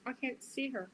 I can't see her.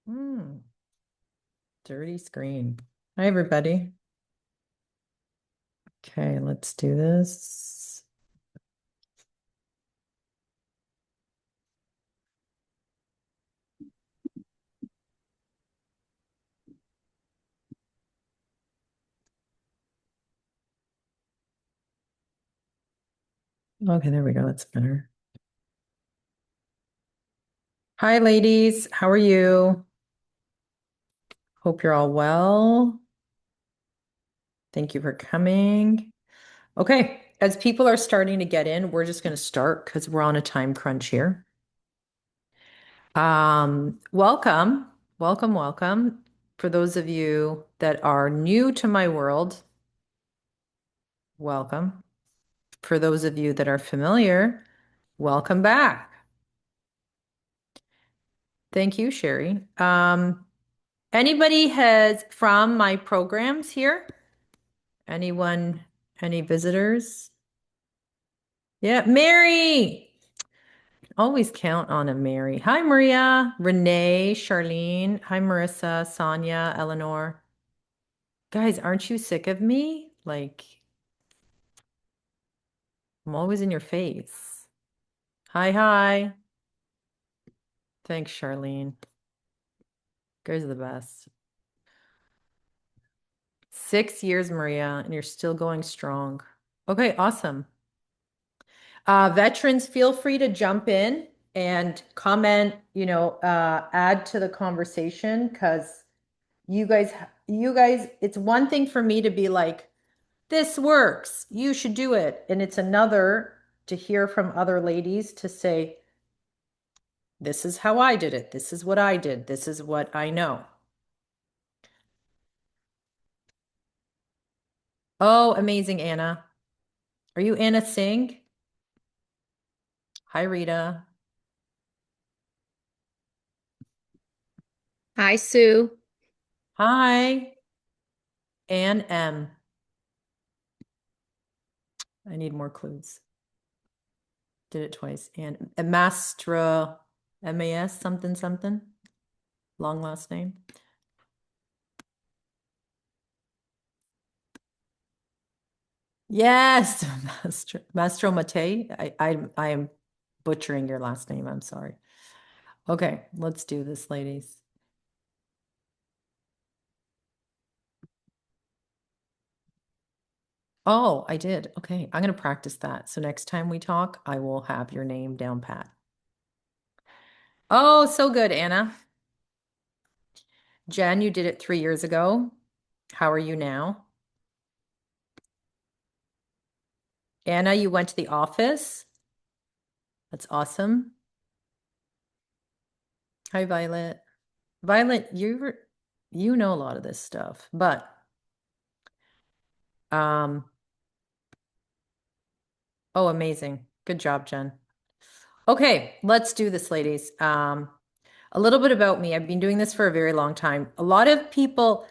Hmm, dirty screen. Hi, everybody. Okay, let's do this. Okay, there we go. That's better. Hi, ladies. How are you? Hope you're all well. Thank you for coming. Okay, as people are starting to get in, we're just going to start because we're on a time crunch here. Welcome, welcome, welcome. For those of you that are new to my world, welcome. For those of you that are familiar, welcome back. Thank you, Sherry. Anybody has from my programs here? Anyone, any visitors? Yeah, Mary. Always count on a Mary. Hi, Maria, Renee, Charlene. Hi, Marissa, Sonia, Eleanor. Guys, aren't you sick of me? Like, I'm always in your face. Hi, hi. Thanks, Charlene. You guys are the best. 6 years, Maria, and you're still going strong. Okay, awesome. Veterans, feel free to jump in and comment, add to the conversation because you guys, it's one thing for me to be like, this works, you should do it. And it's another to hear from other ladies to say, this is how I did it. This is what I did. This is what I know. Oh, amazing, Anna. Are you Anna Singh? Hi, Rita. Hi, Sue. Hi, Ann M. I need more clues. Did it twice. And Mastra, M-A-S, something, something. Long last name. Yes, Mastro Mate. I am butchering your last name. I'm sorry. Okay, let's do this, ladies. Oh, I did. Okay, I'm going to practice that. So next time we talk, I will have your name down pat. Oh, so good, Anna. Jen, you did it 3 years ago. How are you now? Anna, you went to the office. That's awesome. Hi, Violet. Violet, you know a lot of this stuff, but um, oh, amazing. Good job, Jen. Okay, let's do this, ladies. A little bit about me. I've been doing this for a very long time. A lot of people,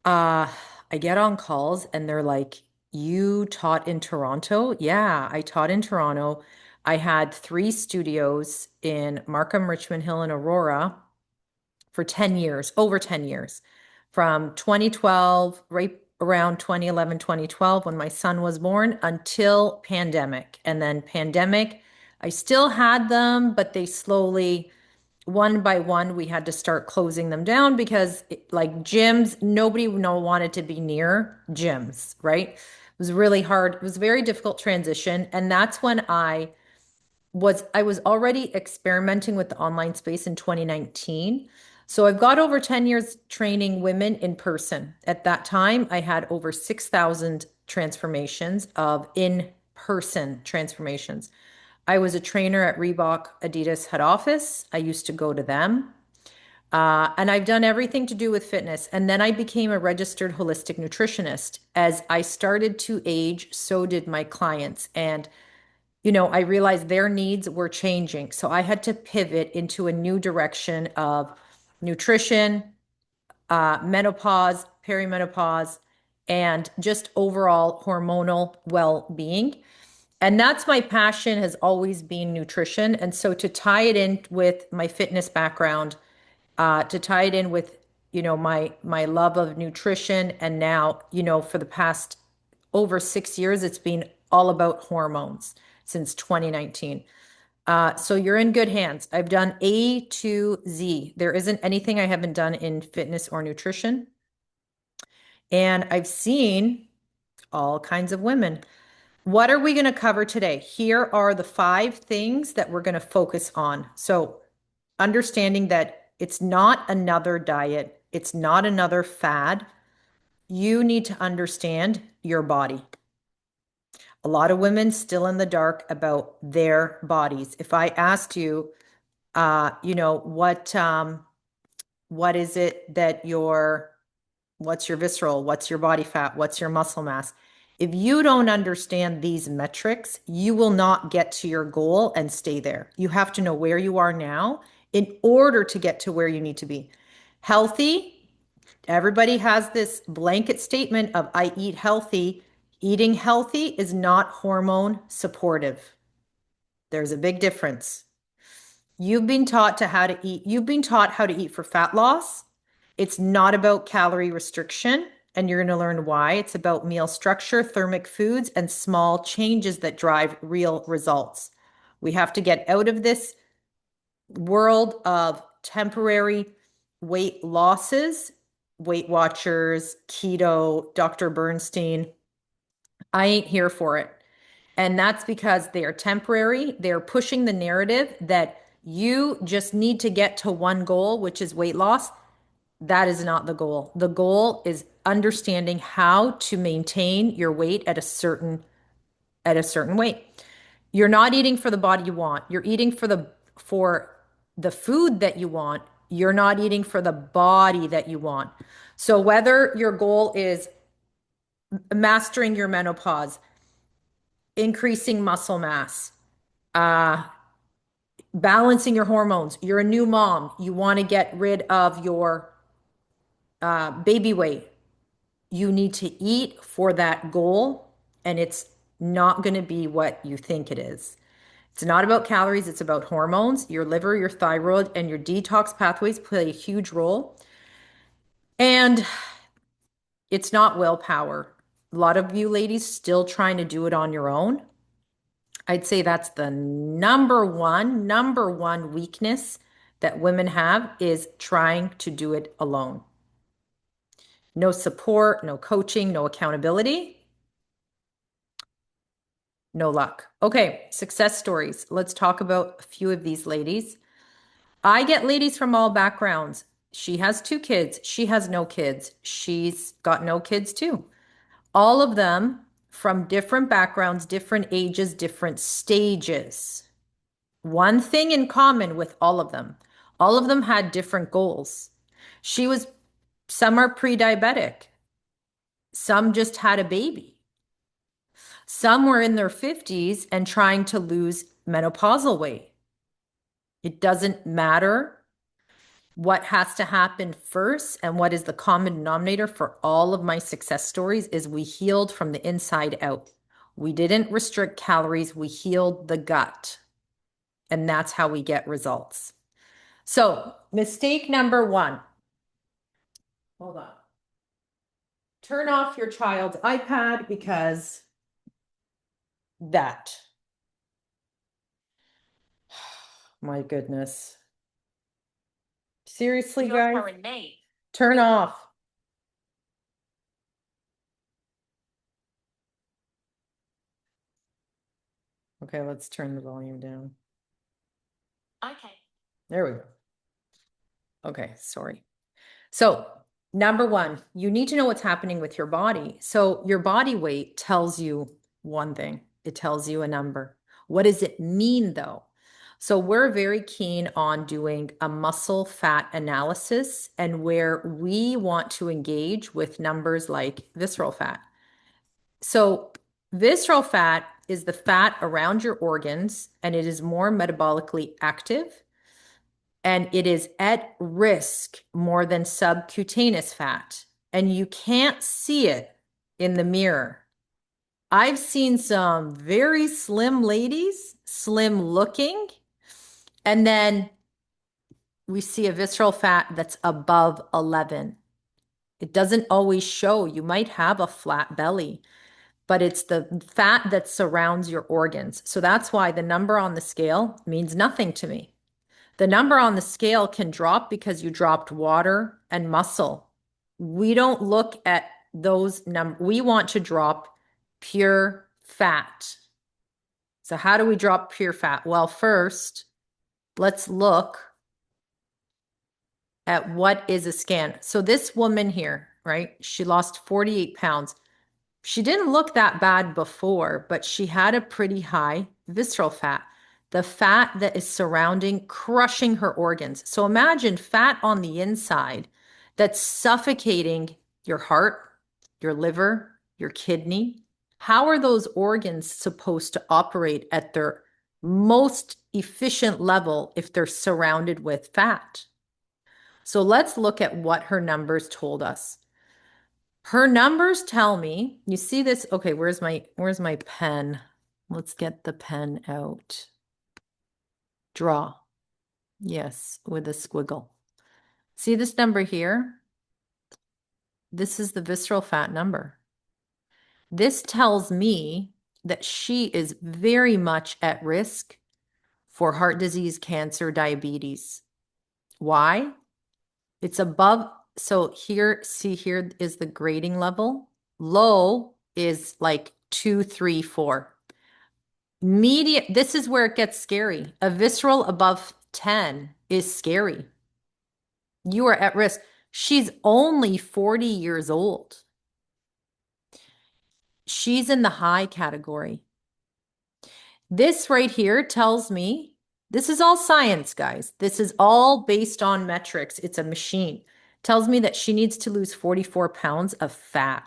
uh, I get on calls and they're like, you taught in Toronto? Yeah, I taught in Toronto. I had 3 studios in Markham, Richmond Hill, and Aurora for 10 years, over 10 years, from 2012, right around 2011, 2012, when my son was born, until pandemic. And then pandemic, I still had them, but they slowly, one by one, we had to start closing them down because like gyms, nobody no wanted to be near gyms, right? It was really hard. It was a very difficult transition. And that's when I was already experimenting with the online space in 2019. So I've got over 10 years training women in person. At that time, I had over 6,000 transformations of in-person transformations. I was a trainer at Reebok Adidas head office. I used to go to them. And I've done everything to do with fitness. And then I became a registered holistic nutritionist. As I started to age, so did my clients. And I realized their needs were changing. So I had to pivot into a new direction of nutrition, menopause, perimenopause, and just overall hormonal well-being. And that's my passion has always been nutrition. And so to tie it in with my fitness background, to tie it in with, my love of nutrition. And now, for the past over 6 years, it's been all about hormones since 2019. So you're in good hands. I've done A to Z. There isn't anything I haven't done in fitness or nutrition. And I've seen all kinds of women. What are we going to cover today? Here are the 5 things that we're going to focus on. So, understanding that it's not another diet, it's not another fad. You need to understand your body. A lot of women still in the dark about their bodies. If I asked you, what is it that what's your visceral, what's your body fat, what's your muscle mass? If you don't understand these metrics, you will not get to your goal and stay there. You have to know where you are now in order to get to where you need to be. Healthy, everybody has this blanket statement of I eat healthy. Eating healthy is not hormone supportive. There's a big difference. You've been taught how to eat. You've been taught how to eat for fat loss. It's not about calorie restriction, and you're going to learn why. It's about meal structure, thermic foods, and small changes that drive real results. We have to get out of this world of temporary weight losses, Weight Watchers, keto, Dr. Bernstein. I ain't here for it. And that's because they are temporary. They're pushing the narrative that you just need to get to one goal, which is weight loss. That is not the goal. The goal is understanding how to maintain your weight at a certain weight. You're not eating for the body you want. You're eating for the food that you want. You're not eating for the body that you want. So whether your goal is mastering your menopause, increasing muscle mass, uh, balancing your hormones, you're a new mom, you want to get rid of your baby weight, you need to eat for that goal, and it's not going to be what you think it is. It's not about calories, it's about hormones. Your liver, your thyroid, and your detox pathways play a huge role. And it's not willpower. A lot of you ladies still trying to do it on your own. I'd say that's the number one weakness that women have is trying to do it alone. No support, no coaching, no accountability. No luck. Okay, success stories. Let's talk about a few of these ladies. I get ladies from all backgrounds. She has 2 kids. She has no kids. She's got no kids too. All of them from different backgrounds, different ages, different stages. One thing in common with all of them had different goals. Some are pre-diabetic. Some just had a baby. Some were in their 50s and trying to lose menopausal weight. It doesn't matter what has to happen first, and what is the common denominator for all of my success stories is we healed from the inside out. We didn't restrict calories, we healed the gut. And that's how we get results. So, mistake number 1. Hold on. Turn off your child's iPad because that. My goodness. Seriously, guys? Turn off. Okay, let's turn the volume down. Okay. There we go. Okay, sorry. So, number 1, you need to know what's happening with your body. So, your body weight tells you one thing. It tells you a number. What does it mean though? So, we're very keen on doing a muscle fat analysis, and where we want to engage with numbers like visceral fat. So, visceral fat is the fat around your organs, and it is more metabolically active, and it is at risk more than subcutaneous fat. And you can't see it in the mirror. I've seen some very slim ladies, slim looking, and then we see a visceral fat that's above 11. It doesn't always show. You might have a flat belly, but it's the fat that surrounds your organs. So that's why the number on the scale means nothing to me. The number on the scale can drop because you dropped water and muscle. We don't look at those numbers. We want to drop pure fat. So how do we drop pure fat? Well, first, let's look at what is a scan. So this woman here, right? She lost 48 pounds. She didn't look that bad before, but she had a pretty high visceral fat, the fat that is surrounding, crushing her organs. So imagine fat on the inside that's suffocating your heart, your liver, your kidney. How are those organs supposed to operate at their most efficient level if they're surrounded with fat? So let's look at what her numbers told us. Her numbers tell me, you see this? Okay, where's my pen? Let's get the pen out. Draw. Yes, with a squiggle. See this number here? This is the visceral fat number. This tells me that she is very much at risk for heart disease, cancer, diabetes. Why? It's above. So here, see, here is the grading level. Low is like 2, 3, 4. Medium, this is where it gets scary. A visceral above 10 is scary. You are at risk. She's only 40 years old. She's in the high category. This right here tells me, this is all science, guys. This is all based on metrics. It's a machine. Tells me that she needs to lose 44 pounds of fat.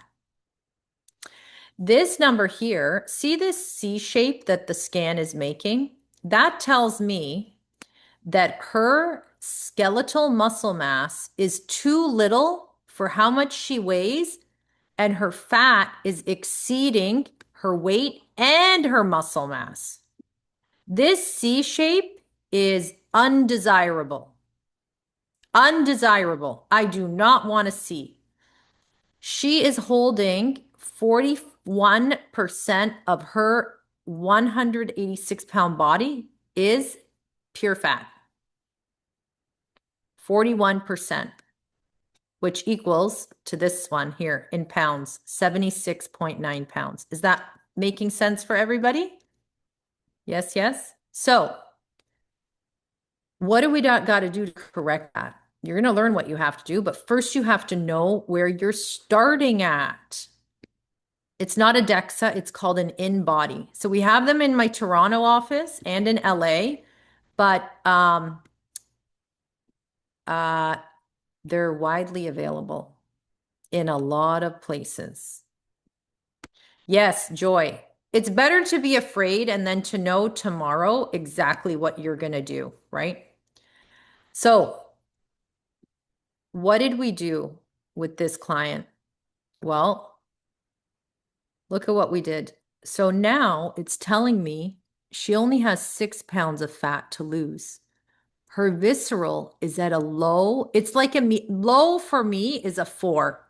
This number here, see this C shape that the scan is making? That tells me that her skeletal muscle mass is too little for how much she weighs, and her fat is exceeding her weight and her muscle mass. This C shape is undesirable. Undesirable. I do not want to see. She is holding 41% of her 186-pound body is pure fat. 41%, which equals to this one here in pounds, 76.9 pounds. Is that making sense for everybody? Yes, yes. So what do we got to do to correct that? You're going to learn what you have to do, but first you have to know where you're starting at. It's not a DEXA, it's called an InBody. So we have them in my Toronto office and in LA, but they're widely available in a lot of places. Yes, Joy. It's better to be afraid and then to know tomorrow exactly what you're going to do, right? So, what did we do with this client? Well, look at what we did. So now it's telling me she only has 6 pounds of fat to lose. Her visceral is at a low. It's like low for me is a 4.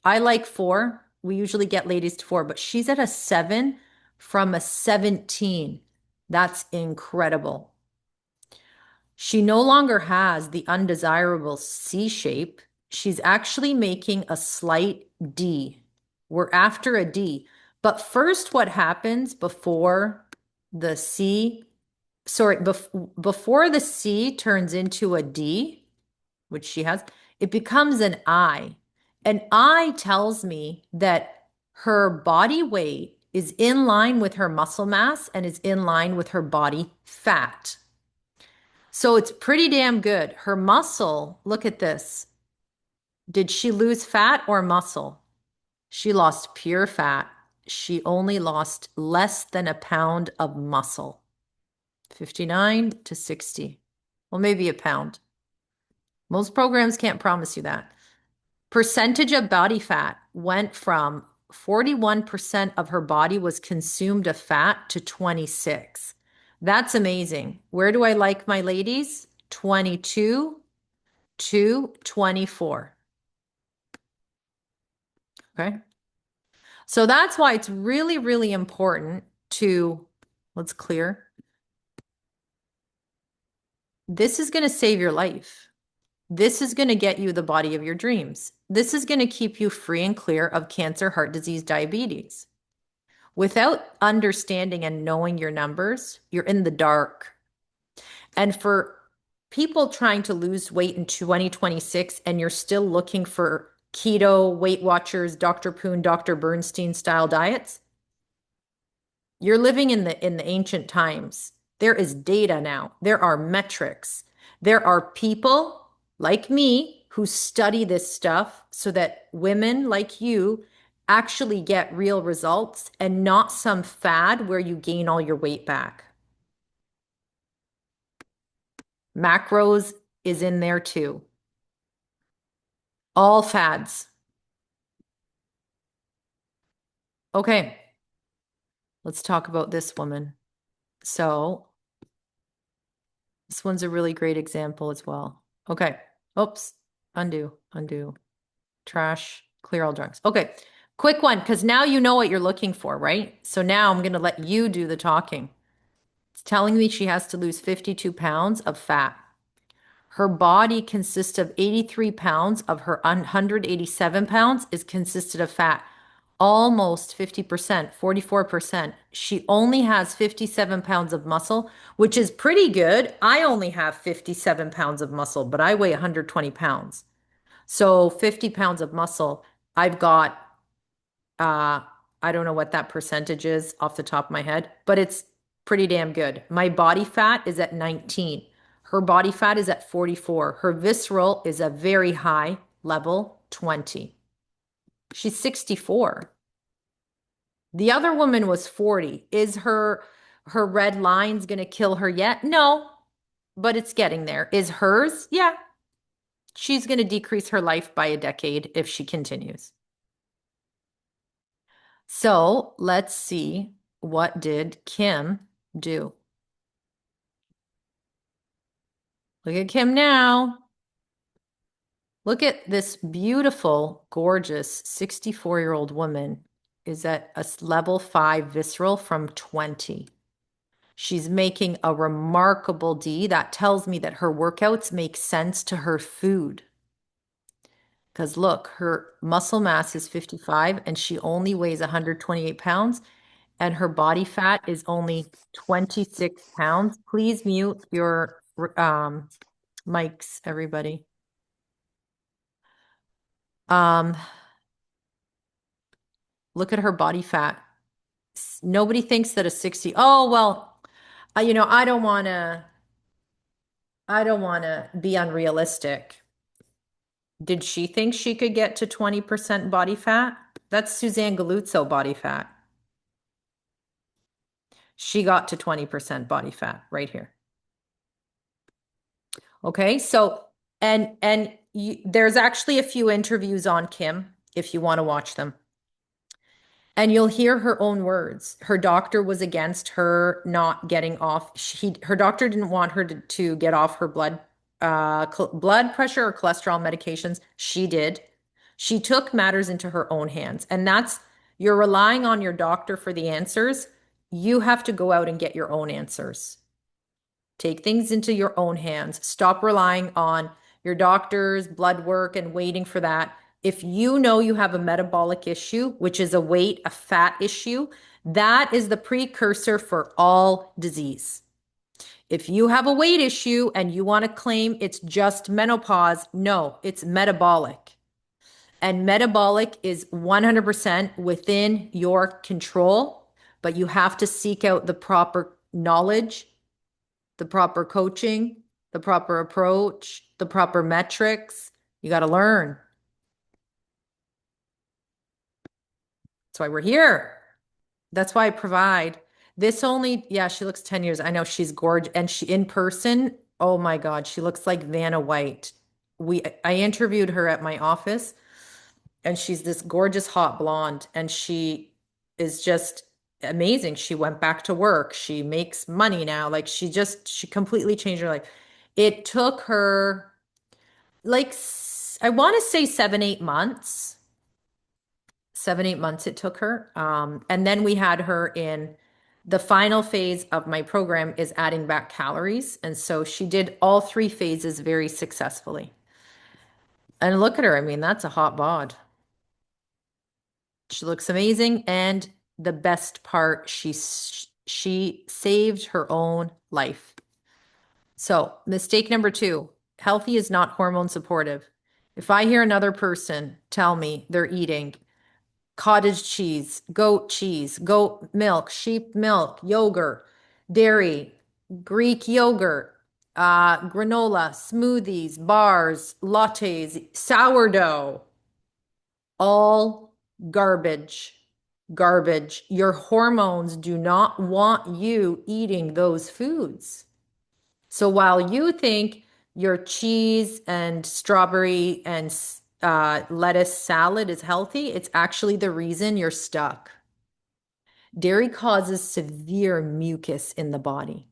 I like 4. We usually get ladies to 4, but she's at a 7 from a 17. That's incredible. She no longer has the undesirable C shape. She's actually making a slight D. We're after a D. But first, what happens before the C, before the C turns into a D, which she has, it becomes an I. An I tells me that her body weight is in line with her muscle mass and is in line with her body fat. So it's pretty damn good. Her muscle, look at this. Did she lose fat or muscle? She lost pure fat. She only lost less than a pound of muscle. 59 to 60. Well, maybe a pound. Most programs can't promise you that. Percentage of body fat went from 41% of her body was consumed of fat to 26. That's amazing. Where do I like my ladies? 22 to 24. Okay. So that's why it's really, really important to, let's clear. This is going to save your life. This is going to get you the body of your dreams. This is going to keep you free and clear of cancer, heart disease, diabetes. Without understanding and knowing your numbers, you're in the dark. And for people trying to lose weight in 2026 and you're still looking for keto, Weight Watchers, Dr. Poon, Dr. Bernstein style diets, you're living in the ancient times. There is data now. There are metrics. There are people like me who study this stuff so that women like you actually get real results and not some fad where you gain all your weight back. Macros is in there too. All fads. Okay, let's talk about this woman. So this one's a really great example as well. Okay, oops, undo, trash, clear all drugs. Okay, quick one, because now you know what you're looking for, right? So now I'm going to let you do the talking. It's telling me she has to lose 52 pounds of fat. Her body consists of 83 pounds of her 187 pounds is consisted of fat. Almost 50%, 44%. She only has 57 pounds of muscle, which is pretty good. I only have 57 pounds of muscle, but I weigh 120 pounds. So 50 pounds of muscle. I've got, uh, I don't know what that percentage is off the top of my head, but it's pretty damn good. My body fat is at 19. Her body fat is at 44. Her visceral is a very high level, 20. She's 64. The other woman was 40. Is her red lines going to kill her yet? No, but it's getting there. Is hers? Yeah. She's going to decrease her life by a decade if she continues. So let's see, what did Kim do? Look at Kim now. Look at this beautiful, gorgeous 64-year-old woman is at a level 5 visceral from 20. She's making a remarkable D. That tells me that her workouts make sense to her food. Because look, her muscle mass is 55 and she only weighs 128 pounds and her body fat is only 26 pounds. Please mute your mics, everybody. Look at her body fat. Nobody thinks that a 60, oh, well, I don't want to be unrealistic. Did she think she could get to 20% body fat? That's Suzanne Galuzzo body fat. She got to 20% body fat right here. Okay, so there's actually a few interviews on Kim if you want to watch them. And you'll hear her own words. Her doctor was against her not getting off. Her doctor didn't want her to get off her blood pressure or cholesterol medications. She did. She took matters into her own hands. And you're relying on your doctor for the answers. You have to go out and get your own answers. Take things into your own hands. Stop relying on your doctor's blood work and waiting for that. If you know you have a metabolic issue, which is a fat issue, that is the precursor for all disease. If you have a weight issue and you want to claim it's just menopause, no, it's metabolic. And metabolic is 100% within your control, but you have to seek out the proper knowledge, the proper coaching, the proper approach, the proper metrics. You got to learn. That's why we're here. That's why I provide. Yeah, she looks 10 years. I know she's gorgeous. And she in person, oh my God, she looks like Vanna White. I interviewed her at my office and she's this gorgeous hot blonde and she is just amazing. She went back to work. She makes money now. Like she completely changed her life. It took her I want to say 7, 8 months. 7, 8 months it took her. And then we had her in the final phase of my program is adding back calories. And so she did all 3 phases very successfully. And look at her. I mean, that's a hot bod. She looks amazing. And the best part, she saved her own life. So, mistake number 2, healthy is not hormone supportive. If I hear another person tell me they're eating cottage cheese, goat milk, sheep milk, yogurt, dairy, Greek yogurt, granola, smoothies, bars, lattes, sourdough, all garbage. Garbage. Your hormones do not want you eating those foods. So while you think your cheese and strawberry and lettuce salad is healthy, it's actually the reason you're stuck. Dairy causes severe mucus in the body.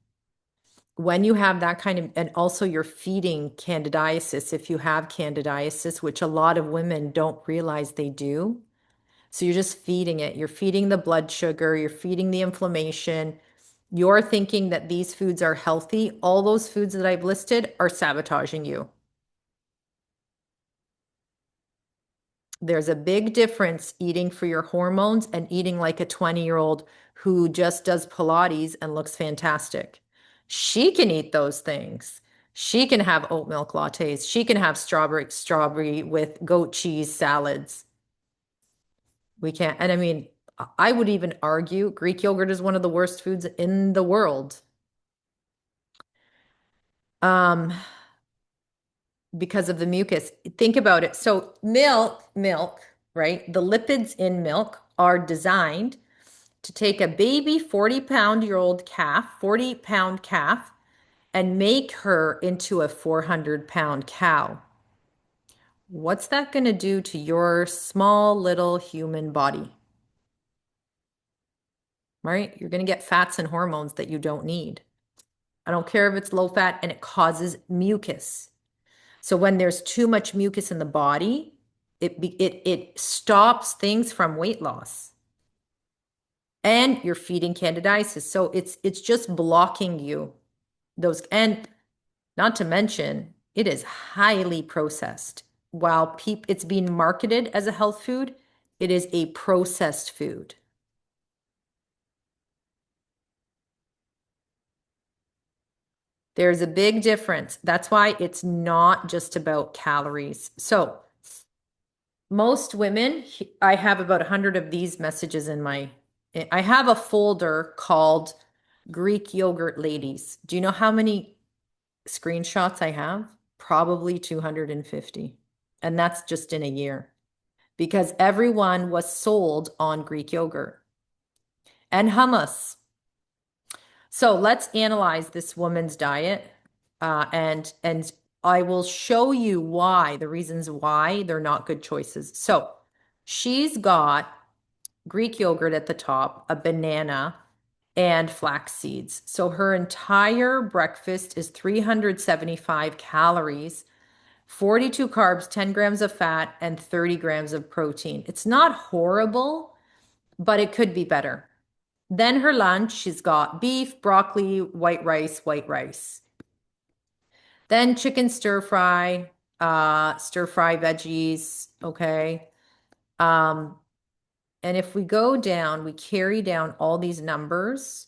When you have that kind of, and also you're feeding candidiasis, if you have candidiasis, which a lot of women don't realize they do. So you're just feeding it. You're feeding the blood sugar, you're feeding the inflammation. You're thinking that these foods are healthy. All those foods that I've listed are sabotaging you. There's a big difference eating for your hormones and eating like a 20-year-old who just does Pilates and looks fantastic. She can eat those things. She can have oat milk lattes. She can have strawberry with goat cheese salads. We can't. And I mean, I would even argue Greek yogurt is one of the worst foods in the world. Um, because of the mucus. Think about it. So milk, right? The lipids in milk are designed to take a baby 40-pound-year-old calf, 40-pound calf, and make her into a 400-pound cow. What's that going to do to your small little human body? Right? You're going to get fats and hormones that you don't need. I don't care if it's low fat and it causes mucus. So when there's too much mucus in the body, it stops things from weight loss. And you're feeding candidiasis. So it's just blocking you those, and not to mention it is highly processed. While it's being marketed as a health food, it is a processed food. There's a big difference. That's why it's not just about calories. So most women, I have about 100 of these messages I have a folder called Greek Yogurt Ladies. Do you know how many screenshots I have? Probably 250. And that's just in a year because everyone was sold on Greek yogurt and hummus. So let's analyze this woman's diet, and I will show you why, the reasons why they're not good choices. So she's got Greek yogurt at the top, a banana, and flax seeds. So her entire breakfast is 375 calories, 42 carbs, 10 grams of fat, and 30 grams of protein. It's not horrible, but it could be better. Then her lunch, she's got beef, broccoli, white rice, white rice. Then chicken stir fry veggies, okay? And if we go down, we carry down all these numbers,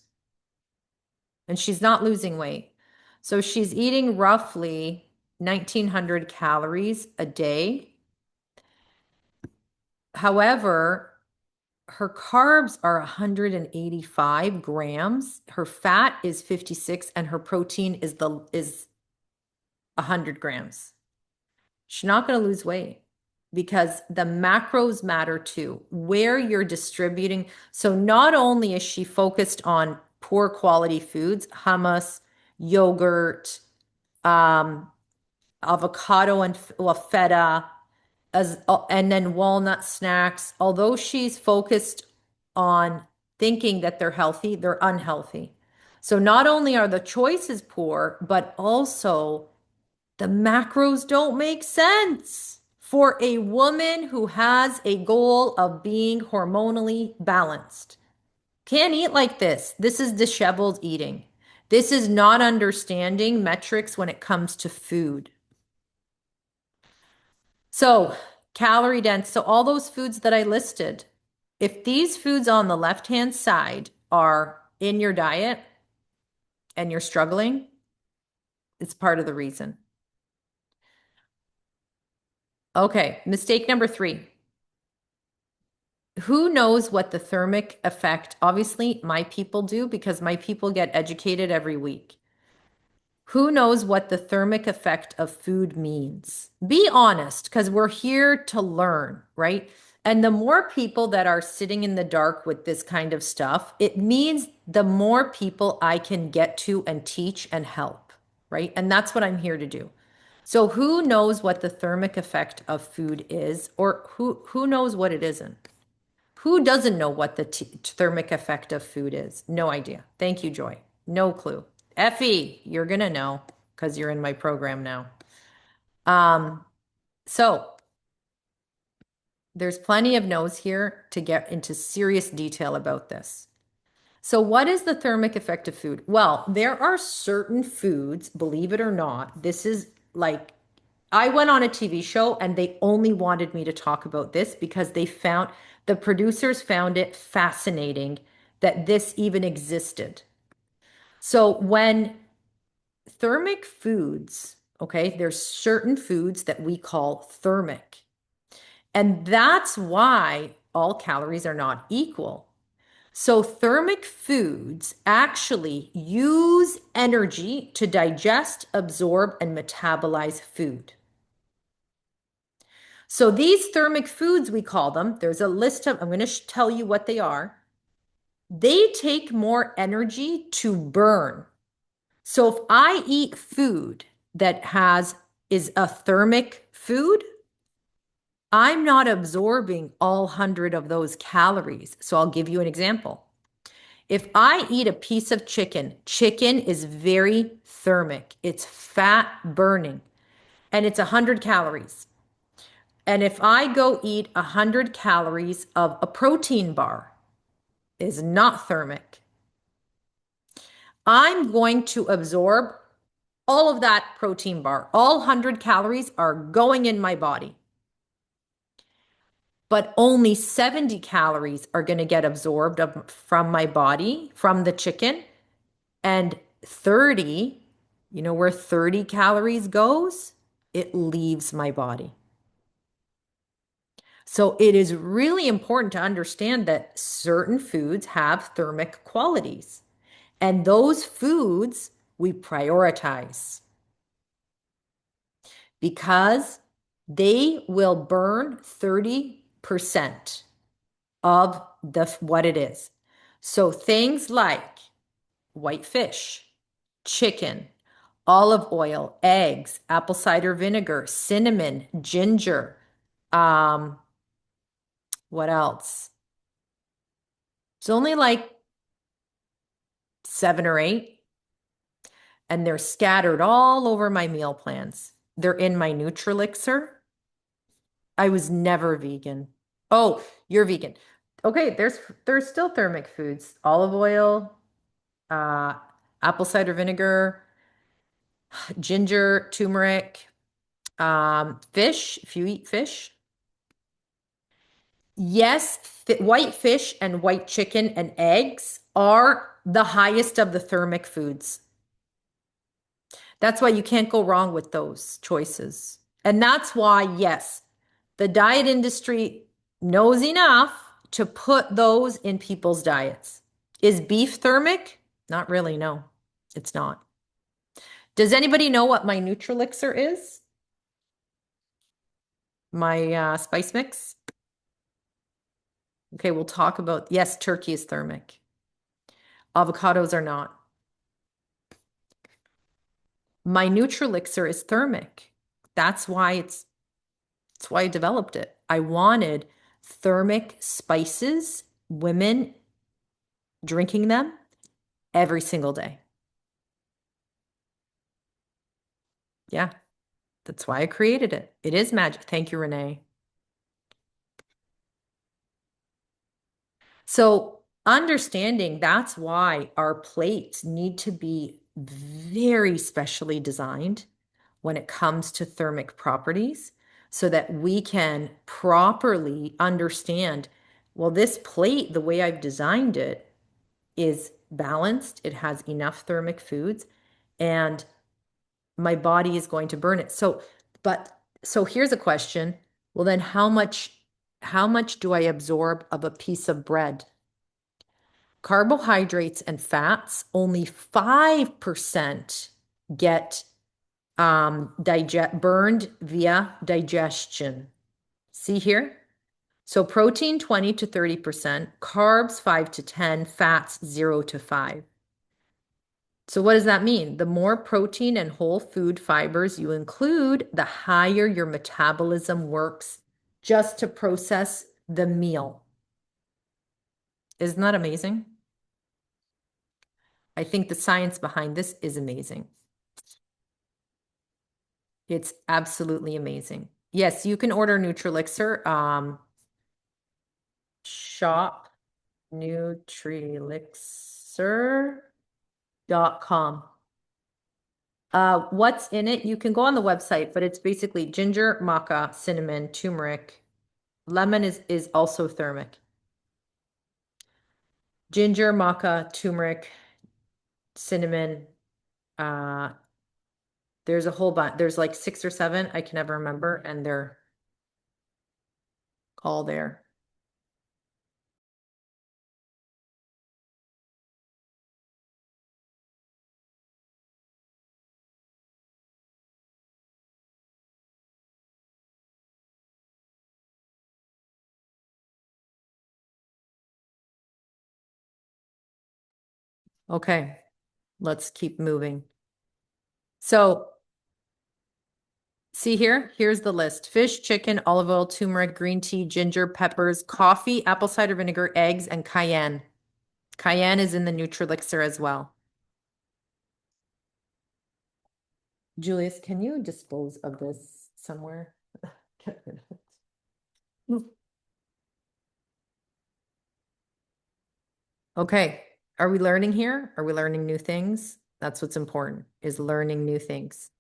and she's not losing weight. So she's eating roughly 1,900 calories a day. However, her carbs are 185 grams, her fat is 56, and her protein is 100 grams. She's not going to lose weight because the macros matter too, where you're distributing. So not only is she focused on poor quality foods, hummus, yogurt, avocado and feta, and then walnut snacks. Although she's focused on thinking that they're healthy, they're unhealthy. So not only are the choices poor, but also the macros don't make sense for a woman who has a goal of being hormonally balanced. Can't eat like this. This is disheveled eating. This is not understanding metrics when it comes to food. So, calorie dense. So, all those foods that I listed, if these foods on the left-hand side are in your diet and you're struggling, it's part of the reason. Okay, mistake number 3. Who knows what the thermic effect? Obviously, my people do because my people get educated every week. Who knows what the thermic effect of food means? Be honest, because we're here to learn, right? And the more people that are sitting in the dark with this kind of stuff, it means the more people I can get to and teach and help, right? And that's what I'm here to do. So who knows what the thermic effect of food is, or who knows what it isn't? Who doesn't know what the thermic effect of food is? No idea. Thank you, Joy. No clue. Effie, you're gonna know because you're in my program now. Um, so there's plenty of no's here to get into serious detail about this. So what is the thermic effect of food? Well, there are certain foods, believe it or not, this is like I went on a TV show and they only wanted me to talk about this because the producers found it fascinating that this even existed. So when thermic foods, okay, there's certain foods that we call thermic. And that's why all calories are not equal. So thermic foods actually use energy to digest, absorb, and metabolize food. So these thermic foods, we call them, there's a list of, I'm going to tell you what they are. They take more energy to burn. So if I eat food that is a thermic food, I'm not absorbing all 100 of those calories. So I'll give you an example. If I eat a piece of chicken, chicken is very thermic. It's fat burning and it's 100 calories. And if I go eat 100 calories of a protein bar, is not thermic. I'm going to absorb all of that protein bar. All 100 calories are going in my body. But only 70 calories are going to get absorbed from my body, from the chicken. And 30, you know where 30 calories goes? It leaves my body. So it is really important to understand that certain foods have thermic qualities, and those foods we prioritize because they will burn 30% of what it is. So things like white fish, chicken, olive oil, eggs, apple cider vinegar, cinnamon, ginger, what else? It's only like 7 or 8, and they're scattered all over my meal plans. They're in my Nutrilixer. I was never vegan. Oh, you're vegan. Okay, there's still thermic foods. Olive oil, uh, apple cider vinegar, ginger, turmeric, fish, if you eat fish. Yes, white fish and white chicken and eggs are the highest of the thermic foods. That's why you can't go wrong with those choices. And that's why, yes, the diet industry knows enough to put those in people's diets. Is beef thermic? Not really, no, it's not. Does anybody know what my Nutrilixer is? My spice mix? Okay, we'll talk about, yes, turkey is thermic. Avocados are not. My Nutrilixer is thermic. That's why I developed it. I wanted thermic spices, women drinking them, every single day. Yeah, that's why I created it. It is magic. Thank you, Renee. So understanding that's why our plates need to be very specially designed when it comes to thermic properties so that we can properly understand, well, this plate, the way I've designed it, is balanced. It has enough thermic foods and my body is going to burn it. So here's a question. Well, then how much do I absorb of a piece of bread? Carbohydrates and fats, only 5% get burned via digestion. See here? So protein 20 to 30%, carbs 5 to 10, fats 0 to 5. So what does that mean? The more protein and whole food fibers you include, the higher your metabolism works just to process the meal. Isn't that amazing? I think the science behind this is amazing. It's absolutely amazing. Yes, you can order Nutrilixer. Shop Nutrilixer.com. What's in it? You can go on the website, but it's basically ginger, maca, cinnamon, turmeric. Lemon is also thermic. Ginger, maca, turmeric, cinnamon. There's a whole bunch. There's like 6 or 7. I can never remember, and they're all there. Okay, let's keep moving. So see here, here's the list. Fish, chicken, olive oil, turmeric, green tea, ginger, peppers, coffee, apple cider vinegar, eggs, and cayenne. Cayenne is in the Nutrilixer as well. Julius, can you dispose of this somewhere? Get rid of it. Okay, are we learning here? Are we learning new things? That's what's important, is learning new things.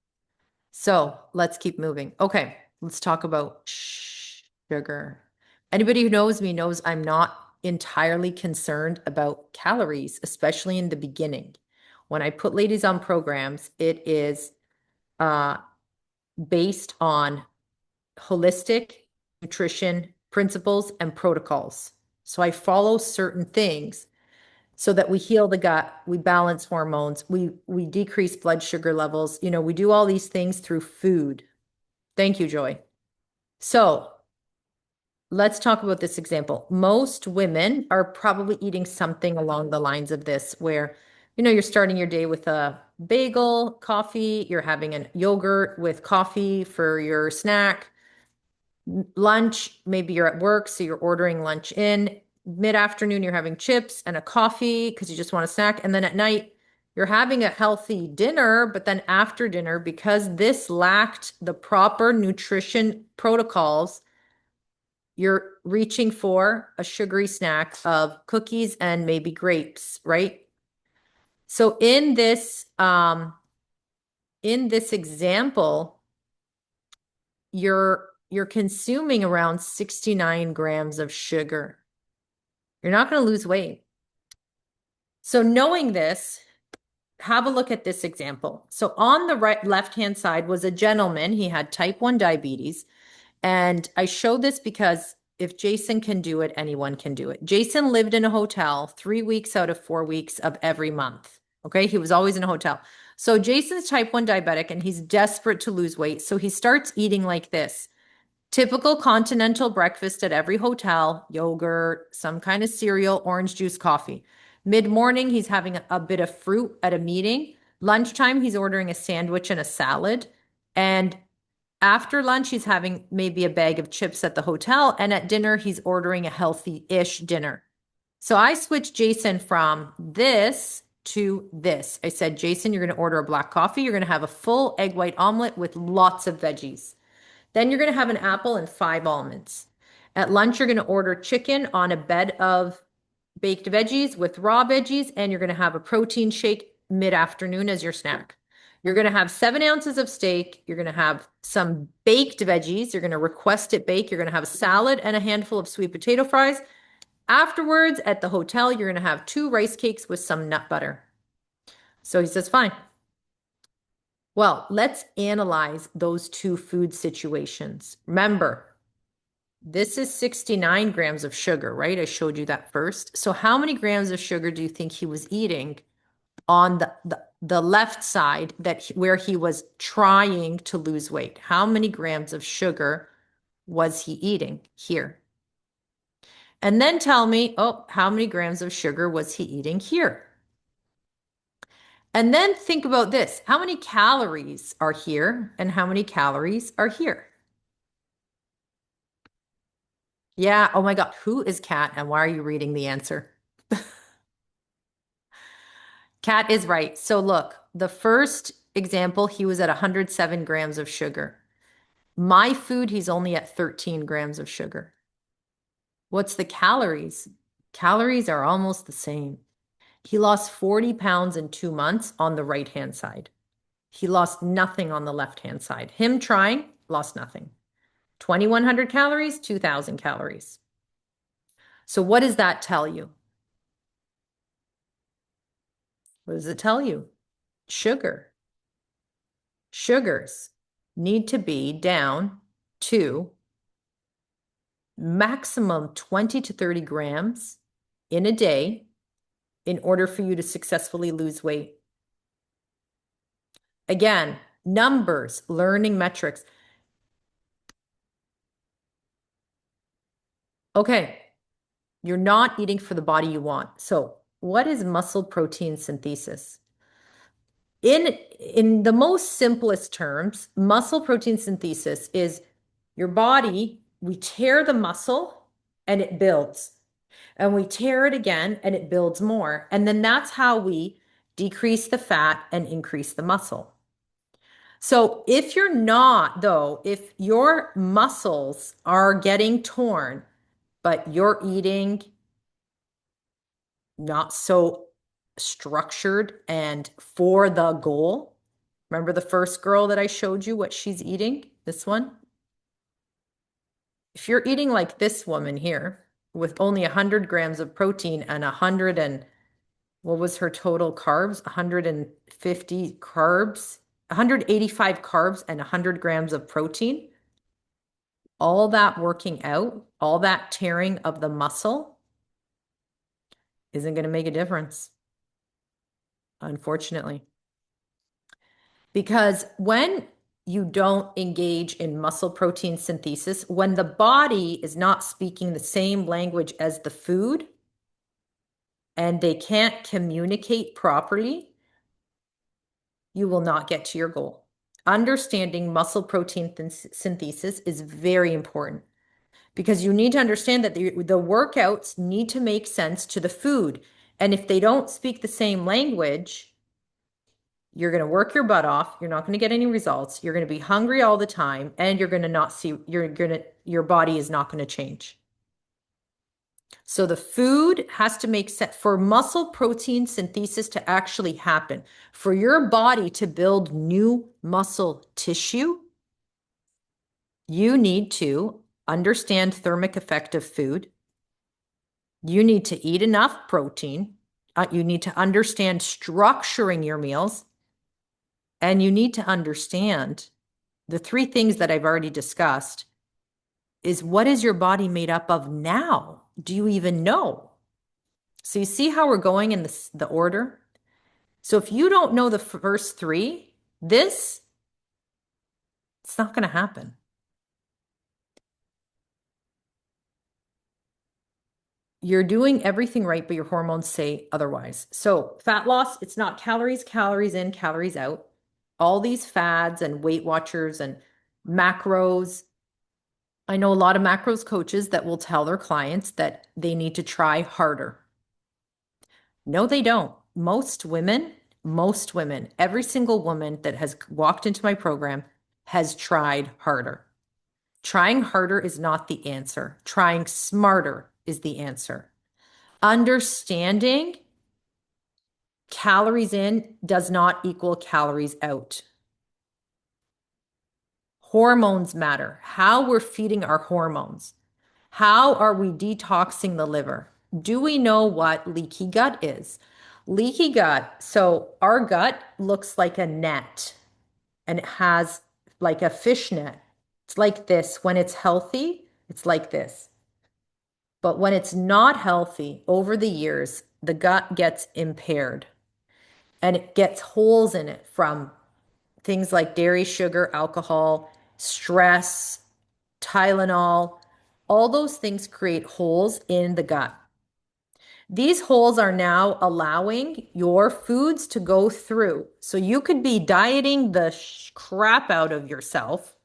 So let's keep moving. Okay, let's talk about sugar. Anybody who knows me knows I'm not entirely concerned about calories, especially in the beginning. When I put ladies on programs, it is based on holistic nutrition principles and protocols. So I follow certain things so that we heal the gut, we balance hormones, we decrease blood sugar levels. You know, we do all these things through food. Thank you, Joy. So let's talk about this example. Most women are probably eating something along the lines of this, where, you know, you're starting your day with a bagel, coffee, you're having a yogurt with coffee for your snack. Lunch, maybe you're at work, so you're ordering lunch in. Mid-afternoon, you're having chips and a coffee because you just want a snack. And then at night, you're having a healthy dinner, but then after dinner, because this lacked the proper nutrition protocols, you're reaching for a sugary snack of cookies and maybe grapes, right? So in this example, you're consuming around 69 grams of sugar. You're not going to lose weight. So knowing this, have a look at this example. So on the left-hand side was a gentleman. He had type 1 diabetes. And I show this because if Jason can do it, anyone can do it. Jason lived in a hotel 3 weeks out of 4 weeks of every month. Okay. He was always in a hotel. So Jason's type 1 diabetic and he's desperate to lose weight. So he starts eating like this. Typical continental breakfast at every hotel, yogurt, some kind of cereal, orange juice, coffee. Mid-morning, he's having a bit of fruit at a meeting. Lunchtime, he's ordering a sandwich and a salad. And after lunch, he's having maybe a bag of chips at the hotel. And at dinner, he's ordering a healthy-ish dinner. So I switched Jason from this to this. I said, Jason, you're going to order a black coffee. You're going to have a full egg white omelet with lots of veggies. Then you're going to have an apple and 5 almonds. At lunch, you're going to order chicken on a bed of baked veggies with raw veggies, and you're going to have a protein shake mid-afternoon as your snack. You're going to have 7 ounces of steak. You're going to have some baked veggies. You're going to request it baked. You're going to have a salad and a handful of sweet potato fries. Afterwards, at the hotel, you're going to have 2 rice cakes with some nut butter. So he says, fine. Well, let's analyze those 2 food situations. Remember, this is 69 grams of sugar, right? I showed you that first. So how many grams of sugar do you think he was eating on the left side where he was trying to lose weight? How many grams of sugar was he eating here? And then tell me, oh, how many grams of sugar was he eating here? And then think about this. How many calories are here and how many calories are here? Yeah. Oh my God. Who is Kat and why are you reading the answer? Kat is right. So look, the first example, he was at 107 grams of sugar. My food, he's only at 13 grams of sugar. What's the calories? Calories are almost the same. He lost 40 pounds in 2 months on the right-hand side. He lost nothing on the left-hand side. Him trying, lost nothing. 2,100 calories, 2,000 calories. So what does that tell you? What does it tell you? Sugar. Sugars need to be down to maximum 20 to 30 grams in a day in order for you to successfully lose weight. Again, numbers, learning metrics. Okay, you're not eating for the body you want. So what is muscle protein synthesis? In the most simplest terms, muscle protein synthesis is your body, we tear the muscle and it builds. And we tear it again and it builds more. And then that's how we decrease the fat and increase the muscle. So if you're not, though, if your muscles are getting torn, but you're eating not so structured and for the goal. Remember the first girl that I showed you what she's eating? This one? If you're eating like this woman here with only 100 grams of protein and 100 and what was her total carbs? 150 carbs, 185 carbs and 100 grams of protein. All that working out, all that tearing of the muscle isn't going to make a difference, unfortunately. Because when you don't engage in muscle protein synthesis, when the body is not speaking the same language as the food and they can't communicate properly, you will not get to your goal. Understanding muscle protein synthesis is very important because you need to understand that the workouts need to make sense to the food. And if they don't speak the same language, you're going to work your butt off. You're not going to get any results. You're going to be hungry all the time and you're going to not see, your body is not going to change. So the food has to make sense for muscle protein synthesis to actually happen. For your body to build new muscle tissue, you need to understand thermic effect of food. You need to eat enough protein. You need to understand structuring your meals. And you need to understand the 3 things that I've already discussed is what is your body made up of now? Do you even know? So you see how we're going in the order? So if you don't know the first 3, it's not going to happen. You're doing everything right, but your hormones say otherwise. So fat loss, it's not calories, calories in, calories out. All these fads and Weight Watchers and macros. I know a lot of macros coaches that will tell their clients that they need to try harder. No, they don't. most women, every single woman that has walked into my program has tried harder. Trying harder is not the answer. Trying smarter is the answer. Understanding calories in does not equal calories out. Hormones matter. How we're feeding our hormones. How are we detoxing the liver? Do we know what leaky gut is? Leaky gut, so our gut looks like a net and it has like a fish net. It's like this. When it's healthy, it's like this. But when it's not healthy, over the years, the gut gets impaired and it gets holes in it from things like dairy, sugar, alcohol, stress, Tylenol. All those things create holes in the gut. These holes are now allowing your foods to go through. So you could be dieting the crap out of yourself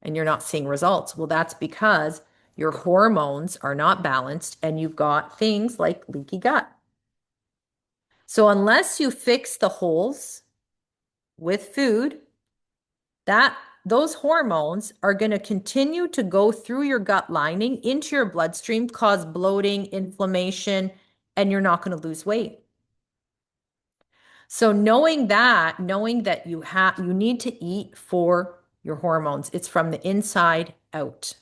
and you're not seeing results. Well, that's because your hormones are not balanced and you've got things like leaky gut. So unless you fix the holes with food, those hormones are going to continue to go through your gut lining into your bloodstream, cause bloating, inflammation, and you're not going to lose weight. So knowing that you need to eat for your hormones. It's from the inside out.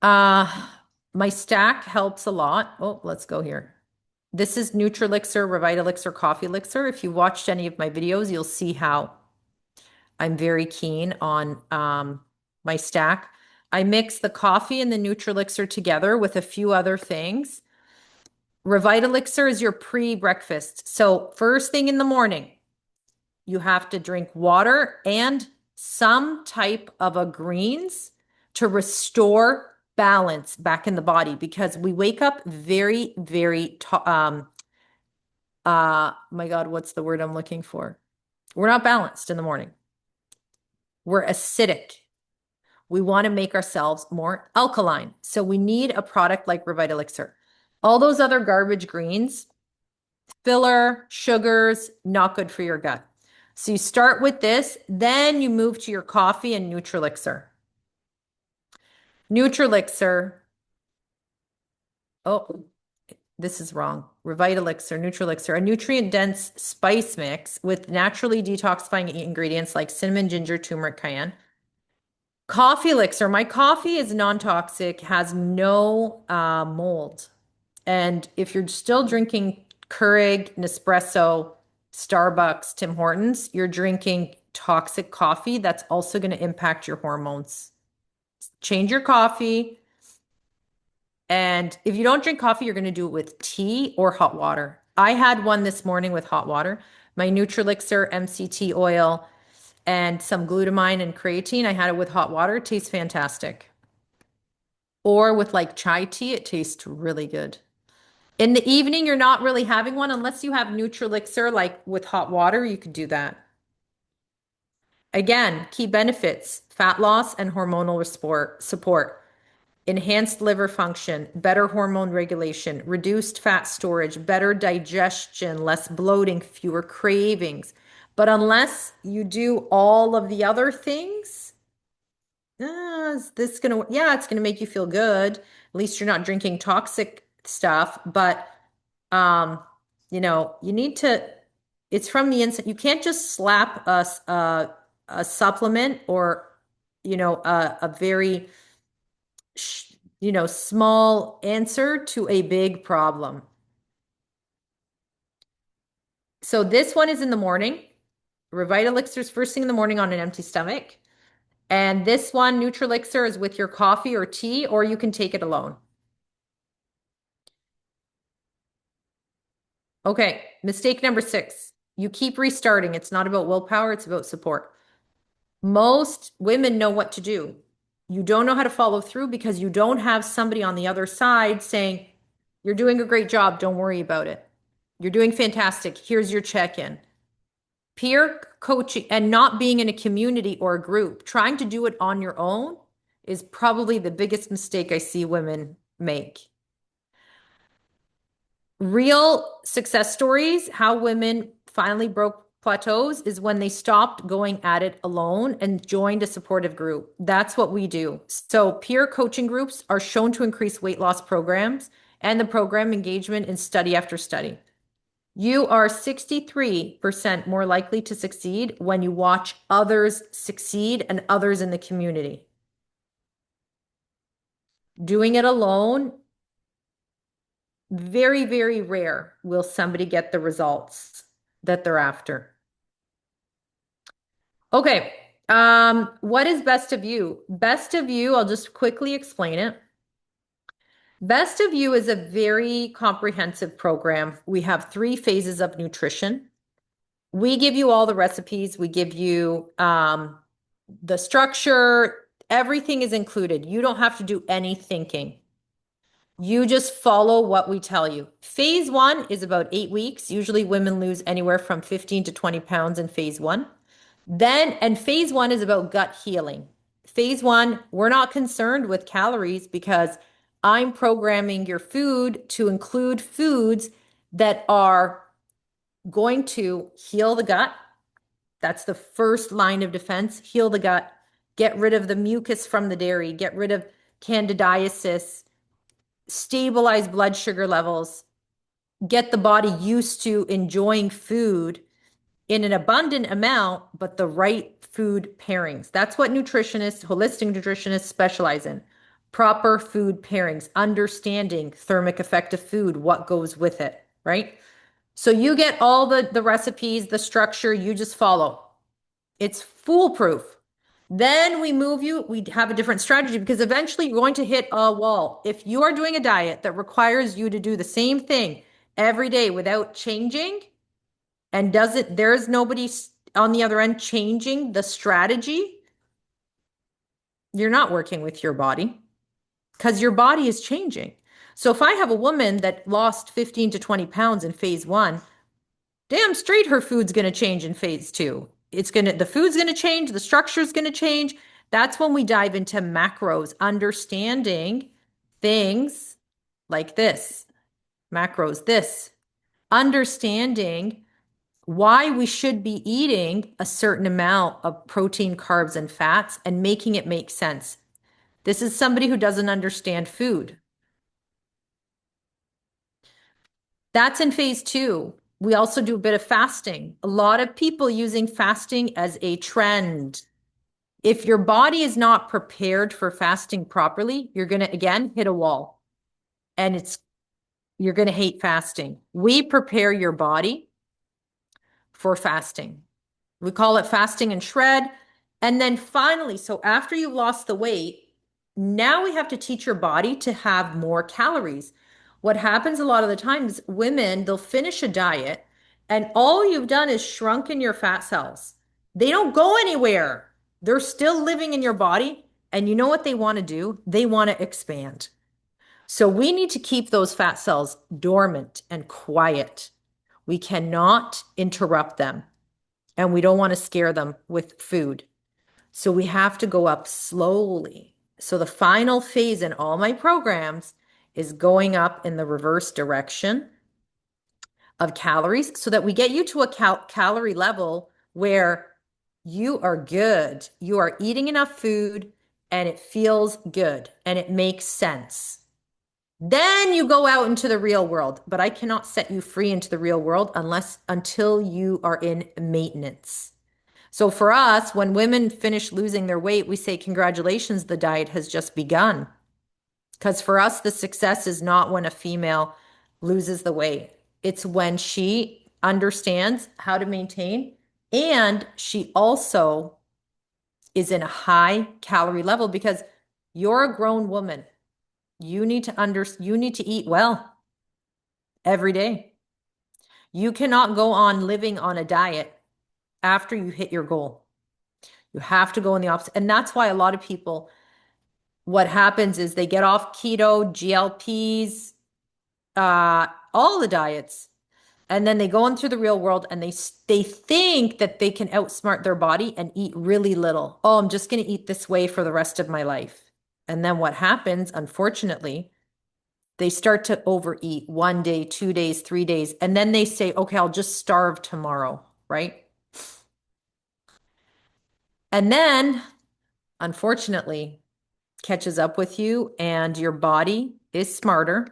My stack helps a lot. Oh, let's go here. This is Nutrilixer, Revitalixer, Coffee Elixir. If you watched any of my videos, you'll see how I'm very keen on my stack. I mix the coffee and the Nutrilixer together with a few other things. Revitalixer is your pre-breakfast. So first thing in the morning, you have to drink water and some type of a greens to restore balance back in the body because we wake up very, very, my God, what's the word I'm looking for? We're not balanced in the morning. We're acidic. We want to make ourselves more alkaline. So we need a product like Revitalixer. All those other garbage greens, filler, sugars, not good for your gut. So you start with this, then you move to your coffee and Nutrilixer. Nutrilixer. Oh, this is wrong. Revitalixer, Nutrilixer, a nutrient-dense spice mix with naturally detoxifying ingredients like cinnamon, ginger, turmeric, cayenne. Coffee elixir. My coffee is non-toxic, has no mold. And if you're still drinking Keurig, Nespresso, Starbucks, Tim Hortons, you're drinking toxic coffee. That's also going to impact your hormones. Change your coffee. And if you don't drink coffee, you're going to do it with tea or hot water. I had one this morning with hot water. My Nutrilixer MCT oil and some glutamine and creatine. I had it with hot water. It tastes fantastic. Or with like chai tea, it tastes really good. In the evening, you're not really having one unless you have Nutrilixer, like with hot water, you could do that. Again, key benefits, fat loss and hormonal support, enhanced liver function, better hormone regulation, reduced fat storage, better digestion, less bloating, fewer cravings. But unless you do all of the other things, is this gonna, yeah, it's gonna make you feel good. At least you're not drinking toxic stuff, but you need to, it's from the inside. You can't just slap a supplement or, a very, small answer to a big problem. So this one is in the morning. Revitalixer is first thing in the morning on an empty stomach. And this one, Nutrilixer, is with your coffee or tea, or you can take it alone. Okay, mistake number 6. You keep restarting. It's not about willpower, it's about support. Most women know what to do. You don't know how to follow through because you don't have somebody on the other side saying, you're doing a great job, don't worry about it. You're doing fantastic. Here's your check-in. Peer coaching and not being in a community or a group, trying to do it on your own is probably the biggest mistake I see women make. Real success stories, how women finally broke plateaus is when they stopped going at it alone and joined a supportive group. That's what we do. So peer coaching groups are shown to increase weight loss programs and the program engagement in study after study. You are 63% more likely to succeed when you watch others succeed and others in the community. Doing it alone, very, very rare will somebody get the results that they're after. Okay. What is Best of You? Best of You, I'll just quickly explain it. Best of You is a very comprehensive program. We have 3 phases of nutrition. We give you all the recipes. We give you the structure. Everything is included. You don't have to do any thinking. You just follow what we tell you. Phase 1 is about 8 weeks. Usually women lose anywhere from 15 to 20 pounds in phase 1. And phase 1 is about gut healing. Phase 1, we're not concerned with calories because I'm programming your food to include foods that are going to heal the gut. That's the first line of defense. Heal the gut, get rid of the mucus from the dairy, get rid of candidiasis, stabilize blood sugar levels, get the body used to enjoying food in an abundant amount, but the right food pairings. That's what nutritionists, holistic nutritionists specialize in. Proper food pairings, understanding thermic effect of food, what goes with it, right? So you get all the recipes, the structure, you just follow. It's foolproof. Then we have a different strategy because eventually you're going to hit a wall. If you are doing a diet that requires you to do the same thing every day without changing, and there's nobody on the other end changing the strategy, you're not working with your body because your body is changing. So if I have a woman that lost 15 to 20 pounds in phase 1, damn straight her food's going to change in phase 2. The food's going to change, the structure's going to change. That's when we dive into macros, understanding things like this, macros, this, understanding why we should be eating a certain amount of protein, carbs, and fats and making it make sense. This is somebody who doesn't understand food. That's in phase 2. We also do a bit of fasting. A lot of people using fasting as a trend. If your body is not prepared for fasting properly, you're going to again hit a wall and you're going to hate fasting. We prepare your body for fasting. We call it fasting and shred. And then finally, so after you've lost the weight, now we have to teach your body to have more calories. What happens a lot of the times, women, they'll finish a diet and all you've done is shrunken your fat cells. They don't go anywhere. They're still living in your body. And you know what they want to do? They want to expand. So we need to keep those fat cells dormant and quiet. We cannot interrupt them and we don't want to scare them with food. So we have to go up slowly. So the final phase in all my programs is going up in the reverse direction of calories so that we get you to a calorie level where you are good. You are eating enough food and it feels good and it makes sense. Then you go out into the real world, but I cannot set you free into the real world until you are in maintenance. So for us, when women finish losing their weight, we say, congratulations, the diet has just begun. Because for us, the success is not when a female loses the weight. It's when she understands how to maintain and she also is in a high calorie level because you're a grown woman. You need to eat well every day. You cannot go on living on a diet after you hit your goal. You have to go in the opposite. And that's why a lot of people, what happens is they get off keto, GLPs, all the diets, and then they go into the real world and they think that they can outsmart their body and eat really little. Oh, I'm just going to eat this way for the rest of my life. And then what happens, unfortunately, They start to overeat 1 day, 2 days, 3 days, and then they say, okay, I'll just starve tomorrow, right? And then, unfortunately, catches up with you, and your body is smarter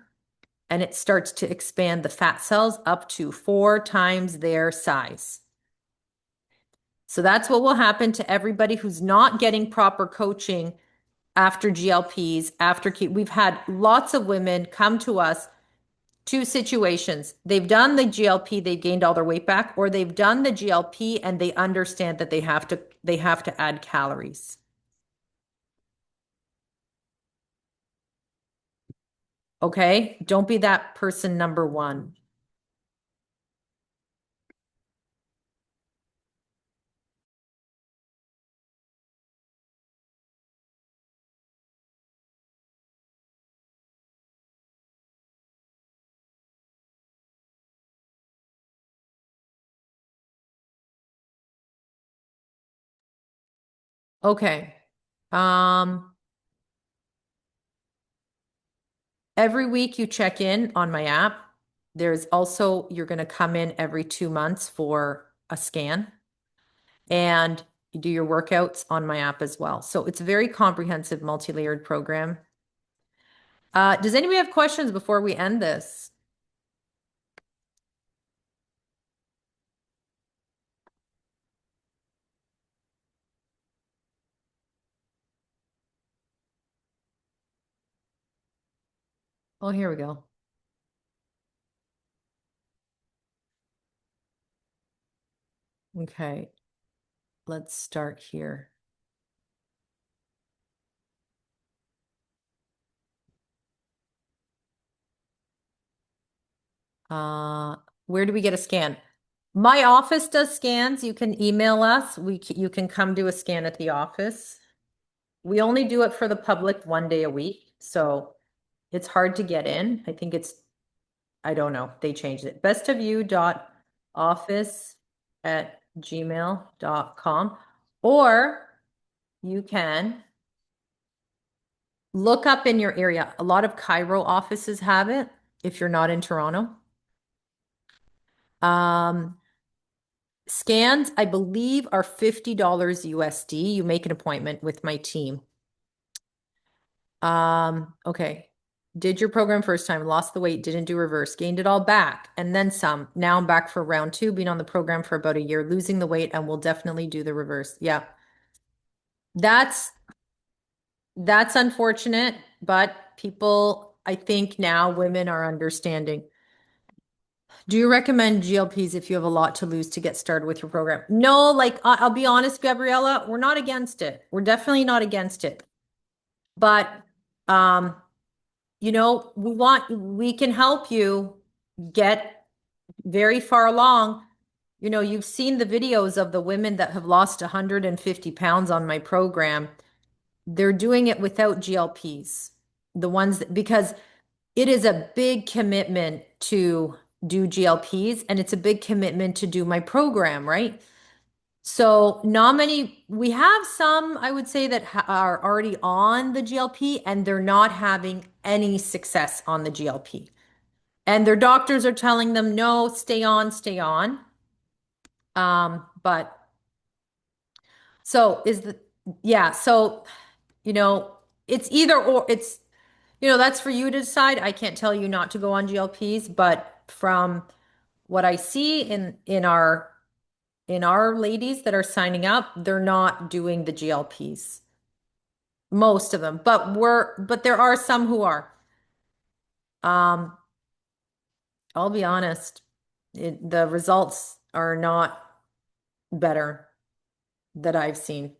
and it starts to expand the fat cells up to 4 times their size. So that's what will happen to everybody who's not getting proper coaching after GLPs, after we've had lots of women come to us. Two situations. They've done the GLP, they've gained all their weight back, or they've done the GLP and they understand that they have to add calories. Okay? Don't be that person number one. Okay. Um, every week you check in on my app. There's also, you're going to come in every 2 months for a scan and you do your workouts on my app as well. So it's a very comprehensive, multi-layered program. Does anybody have questions before we end this? Oh, here we go. Okay, let's start here. Uh, where do we get a scan? My office does scans. You can email us. You can come do a scan at the office. We only do it for the public 1 day a week, so it's hard to get in. I think I don't know. They changed it. bestofyou.office@gmail.com. Or you can look up in your area. A lot of Cairo offices have it if you're not in Toronto. Um, Scans, I believe, are $50 USD. You make an appointment with my team. Okay. Did your program first time, lost the weight, didn't do reverse, gained it all back, and then some. Now I'm back for round two, been on the program for about a year, losing the weight, and will definitely do the reverse. Yeah. That's that's unfortunate, but people, I think now women are understanding. Do you recommend GLPs if you have a lot to lose to get started with your program? No, like I'll be honest, Gabriella, we're not against it. We're definitely not against it. But um, we can help you get very far along. You've seen the videos of the women that have lost 150 pounds on my program. They're doing it without GLPs. Because it is a big commitment to do GLPs and it's a big commitment to do my program, right? So not many, we have some, I would say, that are already on the GLP and they're not having any success on the GLP. And their doctors are telling them, no, stay on, stay on. But so yeah, so, you know, it's either or that's for you to decide. I can't tell you not to go on GLPs, but from what I see in our ladies that are signing up, they're not doing the GLPs. Most of them, but there are some who are. Um, I'll be honest, the results are not better that I've seen.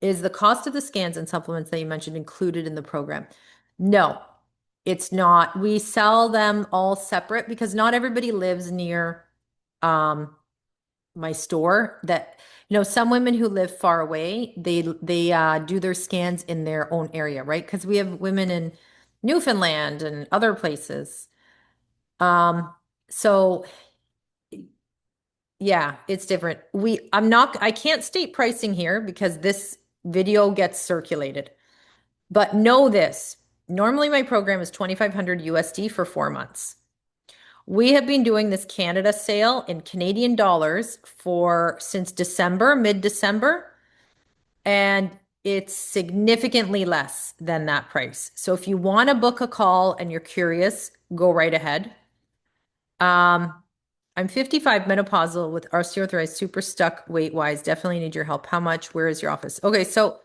Is the cost of the scans and supplements that you mentioned included in the program? No, it's not. We sell them all separate because not everybody lives near um my store. Some women who live far away, they do their scans in their own area, right? Because we have women in Newfoundland and other places. So yeah, it's different. I can't state pricing here because this video gets circulated. But know this. Normally my program is 2,500 USD for 4 months. We have been doing this Canada sale in Canadian dollars for since December, mid-December, and it's significantly less than that price. So if you want to book a call and you're curious, go right ahead. I'm 55, menopausal with osteoarthritis, super stuck weight-wise. Definitely need your help. How much? Where is your office? Okay, so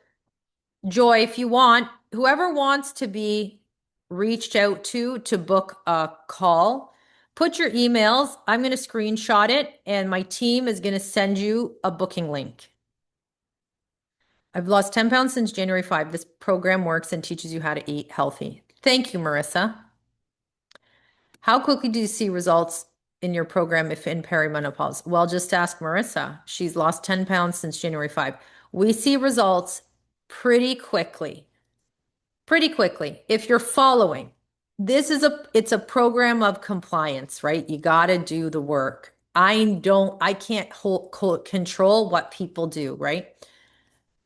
Joy, if you want, whoever wants to be reached out to book a call, put your emails. I'm going to screenshot it and my team is going to send you a booking link. I've lost 10 pounds since January 5. This program works and teaches you how to eat healthy. Thank you, Marissa. How quickly do you see results in your program if in perimenopause? Well, just ask Marissa. She's lost 10 pounds since January 5. We see results pretty quickly. Pretty quickly. If you're following, it's a program of compliance, right? You got to do the work. I can't control what people do, right?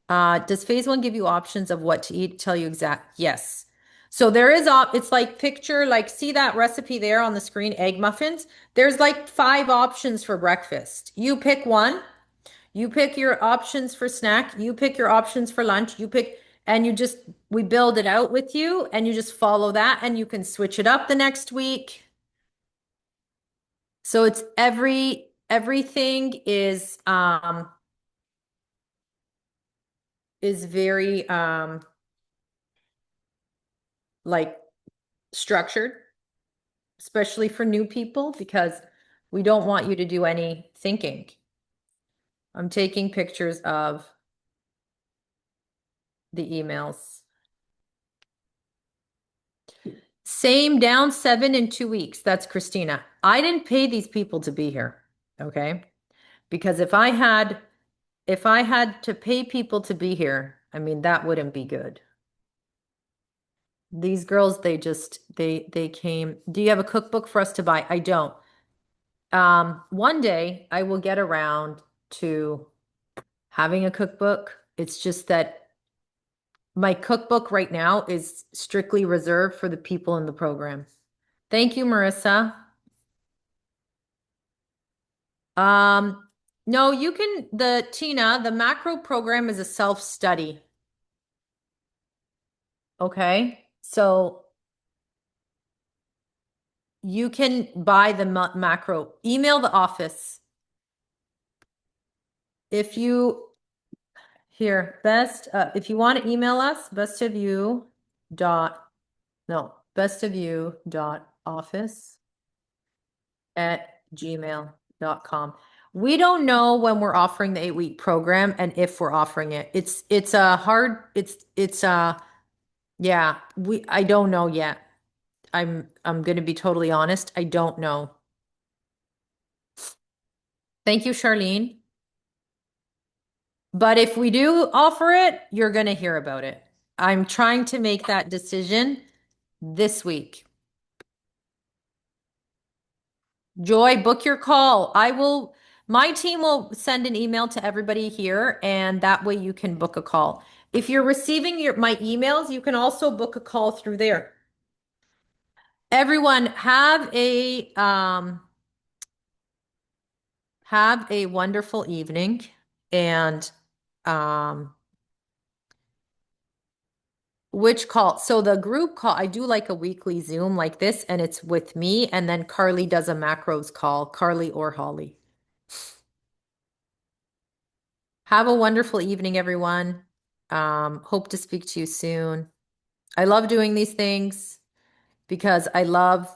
Does phase one give you options of what to eat? Tell you exact? Yes. So there is it's like picture, like see that recipe there on the screen, egg muffins. There's like 5 options for breakfast. You pick one. You pick your options for snack. You pick your options for lunch. And we build it out with you and you just follow that and you can switch it up the next week. So it's everything is very like structured, especially for new people, because we don't want you to do any thinking. I'm taking pictures of the emails. Same, down 7 in 2 weeks. That's Christina. I didn't pay these people to be here, okay? Because if I had to pay people to be here, I mean, that wouldn't be good. These girls, they came. Do you have a cookbook for us to buy? I don't. One day I will get around to having a cookbook. It's just that my cookbook right now is strictly reserved for the people in the program. Thank you, Marissa. No, the macro program is a self-study. Okay. So you can buy the macro, email the office. If you if you want to email us, bestofyou.office@gmail.com. We don't know when we're offering the 8-week program and if we're offering it. Yeah, I don't know yet. I'm going to be totally honest. I don't know. Thank you, Charlene. But if we do offer it, you're going to hear about it. I'm trying to make that decision this week. Joy, book your call. My team will send an email to everybody here, and that way you can book a call. If you're receiving my emails, you can also book a call through there. Everyone, have a wonderful evening, and which call? So the group call, I do like a weekly Zoom like this, and it's with me, and then Carly does a macros call, Carly or Holly. Have a wonderful evening, everyone. Hope to speak to you soon. I love doing these things because I love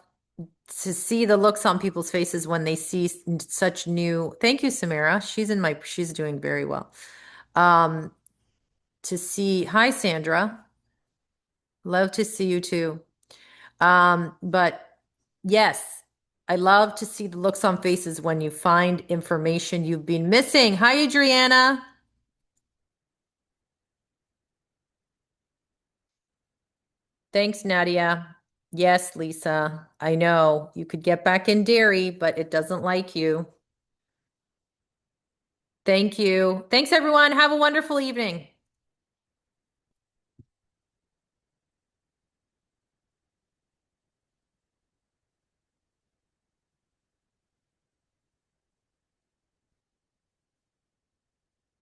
to see the looks on people's faces when they see such new. Thank you, Samara. She's doing very well. Hi, Sandra. Love to see you too. But yes, I love to see the looks on faces when you find information you've been missing. Hi, Adriana. Thanks, Nadia. Yes, Lisa. I know you could get back in dairy, but it doesn't like you. Thank you. Thanks, everyone. Have a wonderful evening.